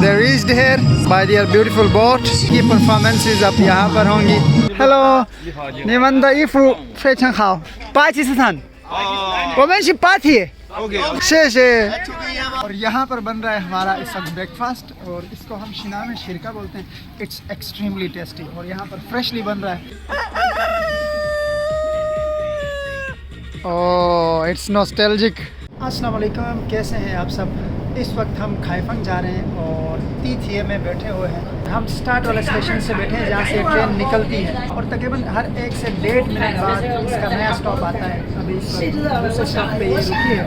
They reached here by their beautiful boat. की performances अब यहाँ पर होंगी. Hello, 你们的衣服非常好。巴基斯坦，我们是巴提。谢谢। और यहाँ पर बन रहा है हमारा इस वक्त ब्रेकफास्ट और इसको हम शिना में शिरका बोलते हैं. इट्स एक्सट्रीमली टेस्टी और यहाँ पर फ्रेशली बन रहा है. ओह, इट्स नॉस्टैल्जिक. अस्सलाम वालेकुम, कैसे हैं आप सब? इस वक्त हम खाइफंग जा रहे हैं और तीथिए में बैठे हुए हैं. हम स्टार्ट वाले स्टेशन से बैठे हैं जहाँ से ट्रेन निकलती है और तकरीबन हर 1 से 1.5 मिनट बाद इसका नया स्टॉप आता है. अभी दूसरे स्टॉप पे ये रुकी है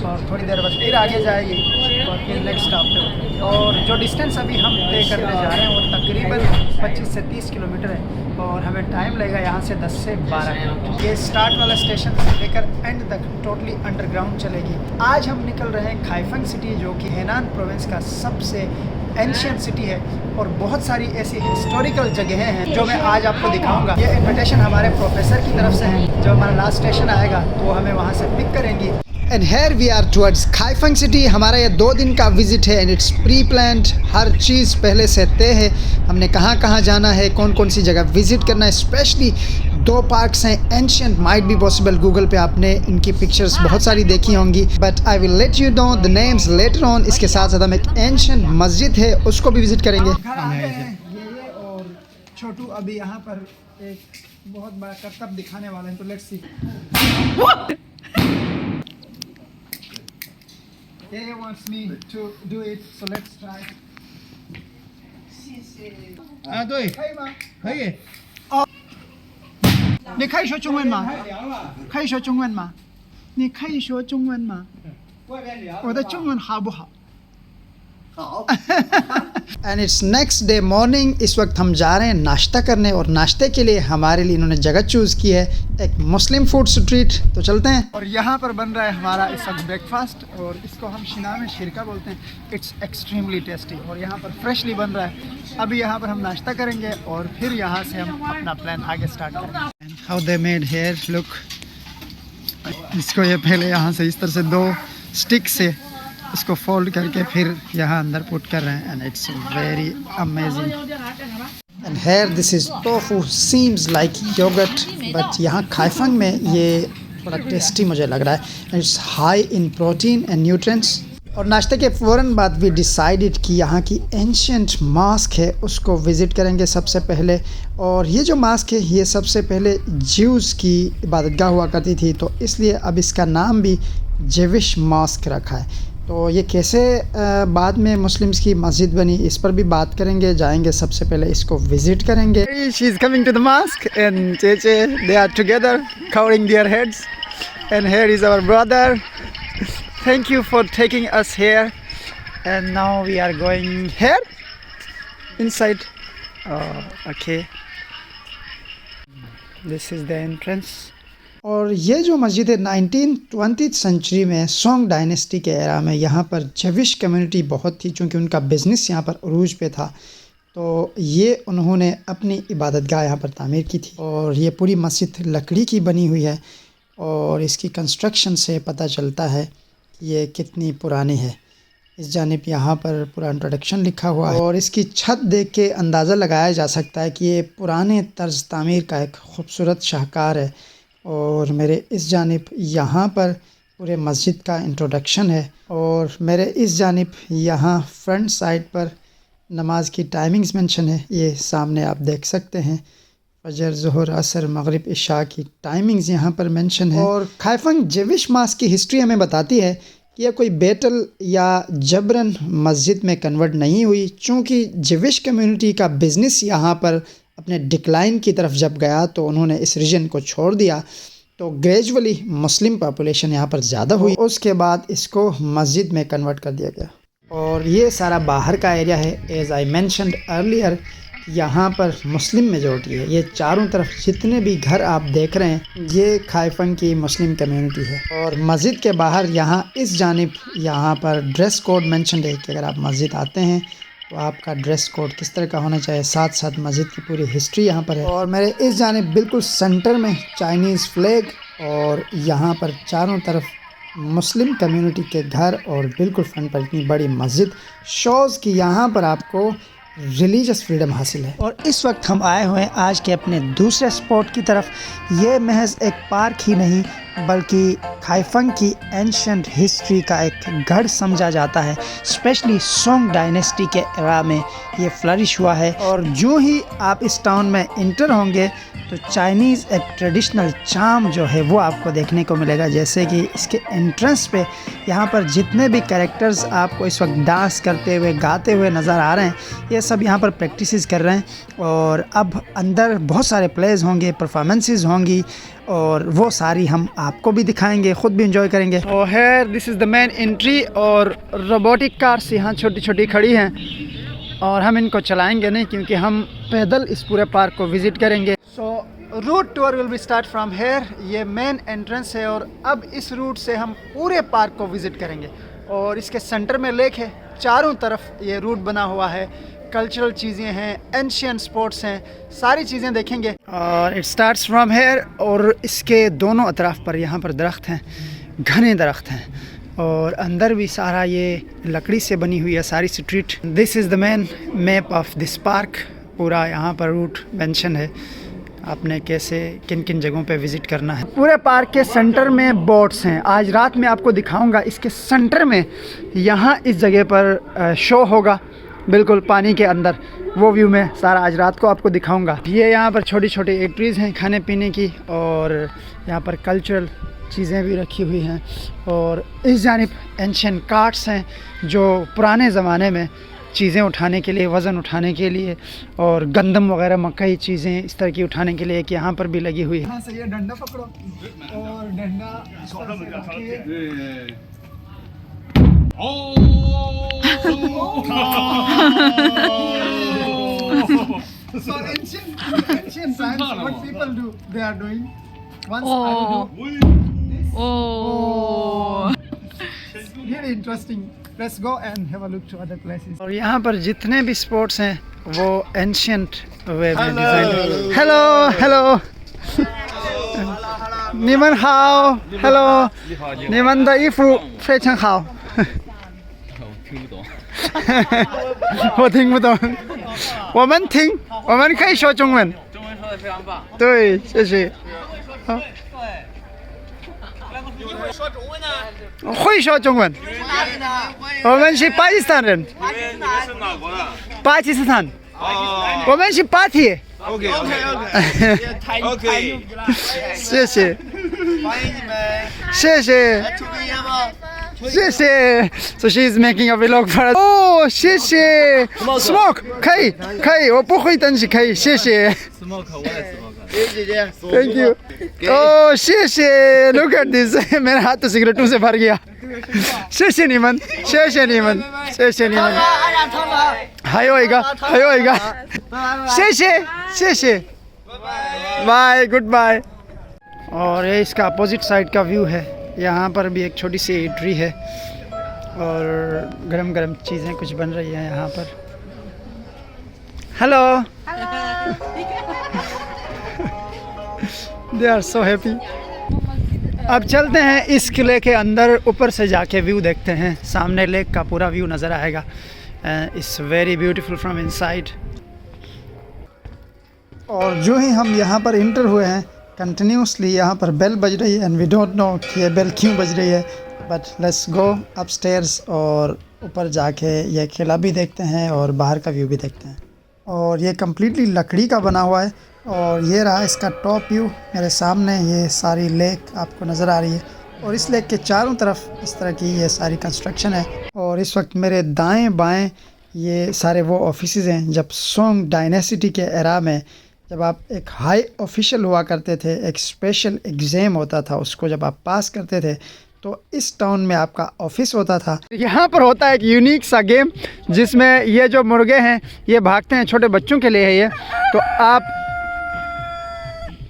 और थोड़ी देर बाद फिर आगे जाएगी और फिर नेक्स्ट स्टॉप पे उतरेगी. और जो डिस्टेंस अभी हम तय करने जा रहे हैं वो तकरीबन 25 से 30 किलोमीटर है और हमें टाइम लगेगा यहाँ से 10 से 12 मिनट. ये स्टार्ट वाला स्टेशन से लेकर एंड तक टोटली अंडरग्राउंड चलेगी. आज हम निकल रहे हैं खाइफंग सिटी जो कि हेनान प्रोविंस का सबसे एंशियंट सिटी है और बहुत सारी ऐसी हिस्टोरिकल जगहें हैं जो मैं आज आपको दिखाऊंगा. ये इन्विटेशन हमारे प्रोफेसर की तरफ से है. जब हमारा लास्ट स्टेशन आएगा तो वो हमें वहाँ से पिक करेंगी. And here we are towards Khaifang city. हमारा ये 2 दिन का विजिट है एंड इट्स प्री प्लान्ड. हर चीज़ पहले से तय है. हमने कहाँ कहाँ जाना है, कौन कौन सी जगह विजिट करना है. स्पेशली 2 पार्क्स हैं. Ancient might be possible. Google पे आपने इनकी पिक्चर्स बहुत सारी देखी होंगी but I will let you know the names later on. इसके साथ साथ हम एक एंशियंट मस्जिद है उसको भी विजिट करेंगे. ये और छोटू अभी यहाँ पर एक बहुत बड़ा करतब दिखाने वाले हैं तो let's see. He wants me to do it, so let's try. And it's next day morning. इस वक्त हम जा रहे हैं नाश्ता करने और नाश्ते के लिए हमारे लिए इन्होंने जगह चूज़ की है एक मुस्लिम फूड स्ट्रीट. तो चलते हैं. और यहाँ पर बन रहा है हमारा इस वक्त ब्रेकफास्ट और इसको हम शिना में शिरका बोलते हैं. इट्स एक्सट्रीमली टेस्टी और यहाँ पर फ्रेशली बन रहा है. अभी यहाँ पर हम नाश्ता करेंगे और फिर यहाँ से हम अपना प्लान आगे स्टार्ट करेंगे. How they made hair look. इसको ये पहले यहाँ से इस तरह से 2 स्टिक से इसको फोल्ड करके फिर यहाँ अंदर पुट कर रहे हैं and it's very amazing. And here this is tofu seems like yoghurt but यहाँ खाइफंग में ये थोड़ा टेस्टी मुझे लग रहा है. It's high in protein and nutrients. और नाश्ते के फ़ौरन बाद वी डिसाइडेड कि यहाँ की एंशियंट मॉस्क है उसको विज़िट करेंगे सबसे पहले. और ये जो मॉस्क है ये सबसे पहले ज्यूज़ की इबादतगाह हुआ करती थी तो इसलिए अब इसका नाम भी जेविश मॉस्क रखा है. तो ये कैसे बाद में मुस्लिम्स की मस्जिद बनी इस पर भी बात करेंगे. जाएंगे सबसे पहले इसको विज़िट करेंगे. She is coming to the mosque and चेचे they are together covering their heads and here is our brother. Thank you for taking us here and now we are going here inside. Oh, okay. This is the entrance. और ये जो मस्जिद है 19th century में song dynasty के era में यहाँ पर जेविश कम्युनिटी बहुत थी चूँकि उनका बिज़नेस यहाँ पर उरूज पे था. तो ये उन्होंने अपनी इबादतगाह यहाँ पर तामीर की थी और ये पूरी मस्जिद लकड़ी की बनी हुई है और इसकी कंस्ट्रक्शन से पता चलता है ये कितनी पुरानी है. इस जानिब यहाँ पर पूरा इंट्रोडक्शन लिखा हुआ है और इसकी छत देख के अंदाज़ा लगाया जा सकता है कि ये पुराने तर्ज तामीर का एक खूबसूरत शाहकार है. और मेरे इस जानिब यहाँ पर पूरे मस्जिद का इंट्रोडक्शन है और मेरे इस जानिब यहाँ फ्रंट साइड पर नमाज की टाइमिंग्स मेंशन है. ये सामने आप देख सकते हैं फजर, ज़ोहर, असर, मगरिब, इशा की टाइमिंग्स यहाँ पर मेंशन है. और खाइफंग जेविश मॉस्क की हिस्ट्री हमें बताती है कि यह कोई बैटल या जबरन मस्जिद में कन्वर्ट नहीं हुई. चूँकि जेविश कम्युनिटी का बिज़नेस यहाँ पर अपने डिक्लाइन की तरफ जब गया तो उन्होंने इस रीजन को छोड़ दिया तो ग्रेजुअली मुस्लिम पॉपुलेशन यहाँ पर ज़्यादा हुई. उसके बाद इसको मस्जिद में कन्वर्ट कर दिया गया. और ये सारा बाहर का एरिया है. एज़ आई मेंशन्ड अर्लियर यहाँ पर मुस्लिम मेजॉरिटी है. ये चारों तरफ जितने भी घर आप देख रहे हैं ये खाइफंग की मुस्लिम कम्युनिटी है. और मस्जिद के बाहर यहाँ इस जानिब यहाँ पर ड्रेस कोड मेंशन्ड है कि अगर आप मस्जिद आते हैं तो आपका ड्रेस कोड किस तरह का होना चाहिए. साथ साथ मस्जिद की पूरी हिस्ट्री यहाँ पर है. और मेरे इस जानिब बिल्कुल सेंटर में चाइनीज़ फ्लैग और यहाँ पर चारों तरफ मुस्लिम कम्युनिटी के घर और बिल्कुल फ्रंट पर इतनी बड़ी मस्जिद शोज़ कि यहाँ पर आपको रिलीजियस फ्रीडम हासिल है। और इस वक्त हम आए हुए हैं आज के अपने दूसरे स्पॉट की तरफ। ये महज एक पार्क ही नहीं बल्कि खाइफंग की एंशिएंट हिस्ट्री का एक गढ़ समझा जाता है। स्पेशली सोंग डायनेस्टी के एरा में ये फ्लरिश हुआ है। और जो ही आप इस टाउन में इंटर होंगे तो चाइनीज़ एक ट्रेडिशनल चार्म जो है वो आपको देखने को मिलेगा। जैसे कि इसके एंट्रेंस पे यहाँ पर जितने भी कैरेक्टर्स आपको इस वक्त डांस करते हुए गाते हुए नज़र आ रहे हैं, ये सब यहाँ पर प्रैक्टिसेस कर रहे हैं। और अब अंदर बहुत सारे प्लेज होंगे, परफॉर्मेंसेस होंगी और वो सारी हम आपको भी दिखाएंगे, ख़ुद भी इंजॉय करेंगे। और here this is the main entry और रोबोटिक कार्स यहाँ छोटी छोटी खड़ी हैं और हम इनको चलाएंगे नहीं क्योंकि हम पैदल इस पूरे पार्क को विज़िट करेंगे। So route tour will be start from here. ये मेन एंट्रेंस है और अब इस रूट से हम पूरे पार्क को विज़िट करेंगे। और इसके सेंटर में लेक है, चारों तरफ ये रूट बना हुआ है, कल्चरल चीज़ें हैं, एंशिएंट स्पॉट्स हैं, सारी चीज़ें देखेंगे। और इट स्टार्ट्स फ्रॉम हेयर और इसके दोनों अतराफ पर यहाँ पर दरख्त हैं, घने दरख्त हैं और अंदर भी सारा ये लकड़ी से बनी हुई है सारी street. This is the main map of this park. पूरा यहाँ पर रूट मेंशन है, आपने कैसे किन किन जगहों पे विज़िट करना है। पूरे पार्क के सेंटर में बोट्स हैं, आज रात में आपको दिखाऊंगा। इसके सेंटर में यहाँ इस जगह पर शो होगा, बिल्कुल पानी के अंदर, वो व्यू में सारा आज रात को आपको दिखाऊंगा। ये यहाँ पर छोटी छोटी एक्ट्रीज़ हैं खाने पीने की और यहाँ पर कल्चरल चीज़ें भी रखी हुई हैं। और इस जानिब एंशिएंट कार्ट्स हैं जो पुराने ज़माने में चीज़ें उठाने के लिए, वज़न उठाने के लिए और गंदम वगैरह मकई चीज़ें इस तरह की उठाने के लिए कि यहाँ पर भी लगी हुई है। यहाँ से ये डंडा पकड़ो और डंडा So ancient times, what people do, they are doing. Once I do this. Oh. Really interesting. Let's go and have a look to other places. और यहाँ पर जितने भी स्पोर्ट्स हैं वो एंशिएंट वे में डिज़ाइन। हेलो हेलो निमन हाओ हेलो निमन द इफू फेचन हाओ 我听不懂，我们听，我们可以说中文。中文说的非常棒。对，谢谢。好。会说中文呢？会说中文。你们哪里的？我们是巴基斯坦人。你们是哪国的？巴基斯坦。哦。我们是巴铁。OK OK OK。谢谢。欢迎你们。谢谢。图个烟吗？谢谢。So she is making a vlog for us. 哦，谢谢。Smoke 可以可以，我不会登记可以，谢谢。Smoke 我也 smoke。姐姐 Thank you。哦，谢谢。Look at this， मेरा हाथ तो सिगरेटों से भर गया。谢谢你们，谢谢你们，谢谢你们。还有一个，还有一个。谢谢谢谢。बाय गुड बाय। और ये इसका अपोजिट साइड का व्यू है। यहाँ पर भी एक छोटी सी एंट्री है और गरम गरम चीज़ें कुछ बन रही हैं यहाँ पर। Hello they are so happy. अब चलते हैं इस किले के अंदर, ऊपर से जाके व्यू देखते हैं। सामने लेक का पूरा व्यू नज़र आएगा। It's very beautiful from inside. और जो ही हम यहाँ पर इंटर हुए हैं कंटिन्यूसली यहाँ पर बेल बज रही है एंड वी डोंट नो कि ये बेल क्यों बज रही है, बट लेट्स गो अपस्टेयर्स और ऊपर जाके ये किला भी देखते हैं और बाहर का व्यू भी देखते हैं। और ये कम्प्लीटली लकड़ी का बना हुआ है और ये रहा इसका टॉप व्यू मेरे सामने। ये सारी लेक आपको नज़र आ रही है और इस लेक के चारों तरफ इस तरह की ये सारी कंस्ट्रक्शन है। और इस वक्त मेरे दाएं बाएं ये सारे वो ऑफिसेज़ हैं जब सोंग डायनेस्टी के एरा में जब आप एक हाई ऑफिशियल हुआ करते थे, एक स्पेशल एग्ज़ाम होता था, उसको जब आप पास करते थे तो इस टाउन में आपका ऑफिस होता था। यहाँ पर होता है एक यूनिक सा गेम जिसमें ये जो मुर्गे हैं ये भागते हैं, छोटे बच्चों के लिए है ये। तो आप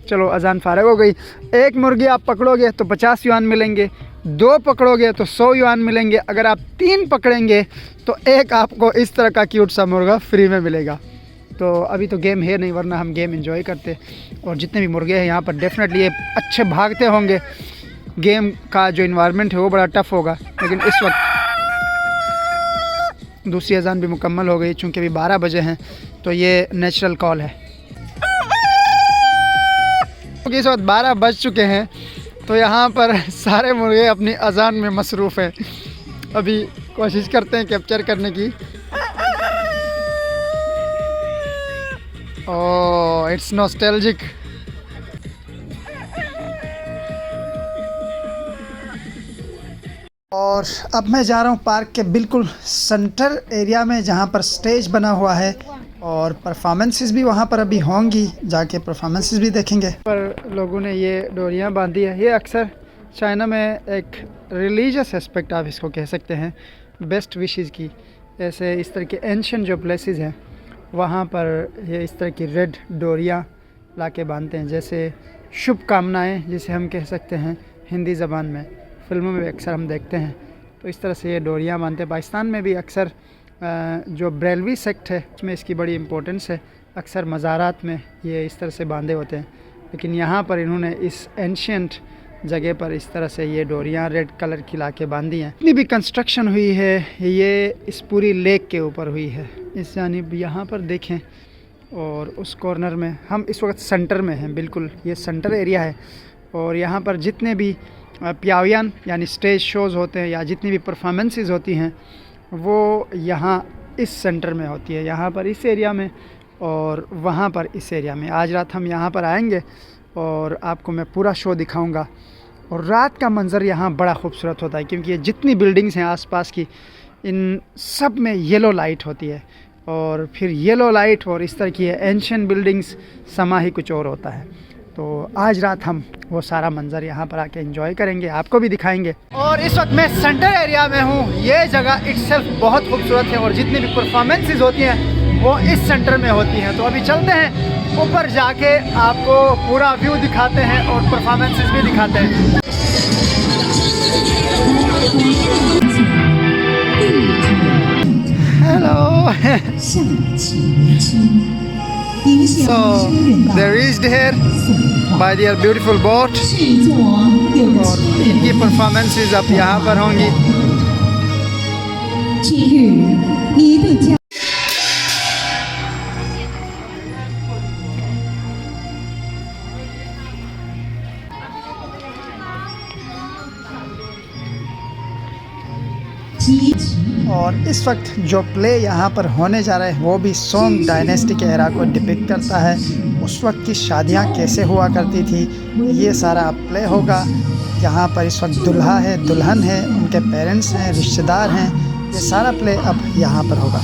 चलो अजान फारग हो गई। एक मुर्गी आप पकड़ोगे तो 50 युआन मिलेंगे, 2 पकड़ोगे तो 100 युआन मिलेंगे, अगर आप 3 पकड़ेंगे तो एक आपको इस तरह का क्यूट सा मुर्गा फ्री में मिलेगा। तो अभी तो गेम है नहीं, वरना हम गेम एंजॉय करते। और जितने भी मुर्गे हैं यहाँ पर डेफिनेटली ये अच्छे भागते होंगे गेम का जो इन्वायरमेंट है वो बड़ा टफ होगा, लेकिन इस वक्त दूसरी अजान भी मुकम्मल हो गई, चूँकि अभी 12 बजे हैं, तो ये नेचुरल कॉल है। क्योंकि इस वक्त 12 बज चुके हैं, तो यहाँ पर सारे मुर्गे अपनी अजान में मसरूफ़ हैं। अभी कोशिश करते हैं कैप्चर करने की। ओह, इट्स नॉस्टैल्जिक। और अब मैं जा रहा हूँ पार्क के बिल्कुल सेंटर एरिया में, जहाँ पर स्टेज बना हुआ है और परफॉर्मेंसेस भी वहाँ पर अभी होंगी, जाके परफॉर्मेंसेस भी देखेंगे। पर लोगों ने ये डोरियाँ बांधी है। ये अक्सर चाइना में एक रिलीजियस एस्पेक्ट आप इसको कह सकते हैं, बेस्ट विशेस की। ऐसे इस तरह के एंशिएंट जो प्लेसेस हैं वहाँ पर ये इस तरह की रेड डोरियाँ ला के बांधते हैं, जैसे शुभकामनाएँ जिसे हम कह सकते हैं हिंदी ज़बान में। फिल्मों में भी अक्सर हम देखते हैं, तो इस तरह से ये डोरियाँ बांधते हैं। पाकिस्तान में भी अक्सर जो बरेलवी सेक्ट है उसमें इसकी बड़ी इम्पोर्टेंस है। अक्सर मज़ारात में ये इस तरह से बांधे होते हैं, लेकिन यहाँ पर इन्होंने इस एंशिएंट जगह पर इस तरह से ये डोरियाँ रेड कलर की ला के बांधी हैं। इतनी भी कंस्ट्रक्शन हुई है ये इस पूरी लेक के ऊपर हुई है। इस जानिब यहाँ पर देखें, और उस कॉर्नर में हम इस वक्त सेंटर में हैं, बिल्कुल ये सेंटर एरिया है। और यहाँ पर जितने भी प्यावियान यानी स्टेज शोज़ होते हैं या जितनी भी परफॉर्मेंसेस होती हैं वो यहाँ इस सेंटर में होती है, यहाँ पर इस एरिया में और वहाँ पर इस एरिया में। आज रात हम यहाँ पर आएंगे और आपको मैं पूरा शो दिखाऊंगा। और रात का मंज़र यहाँ बड़ा खूबसूरत होता है, क्योंकि ये जितनी बिल्डिंग्स हैं आसपास की, इन सब में येलो लाइट होती है, और फिर येलो लाइट और इस तरह की एंशिएंट बिल्डिंग्स समा ही कुछ और होता है। तो आज रात हम वो सारा मंज़र यहाँ पर आके एंजॉय करेंगे, आपको भी दिखाएंगे। और इस वक्त मैं सेंटर एरिया में हूँ। ये जगह इट्सेल्फ बहुत खूबसूरत है और जितनी भी परफॉर्मेंसेस होती हैं वो इस सेंटर में होती हैं। तो अभी चलते हैं ऊपर, जाके आपको पूरा व्यू दिखाते हैं और परफॉर्मेंसेस भी दिखाते हैं। Hello. So they reached here by their beautiful boat, और इनकी परफॉर्मेंसेस अब यहाँ पर होंगी। और इस वक्त जो प्ले यहाँ पर होने जा रहा है वो भी सोंग डायनेस्टी के एरा को डिपिक्ट करता है। उस वक्त की शादियाँ कैसे हुआ करती थी, ये सारा प्ले होगा। यहाँ पर इस वक्त दुल्हा है, दुल्हन है, उनके पेरेंट्स हैं, रिश्तेदार हैं, ये सारा प्ले अब यहाँ पर होगा।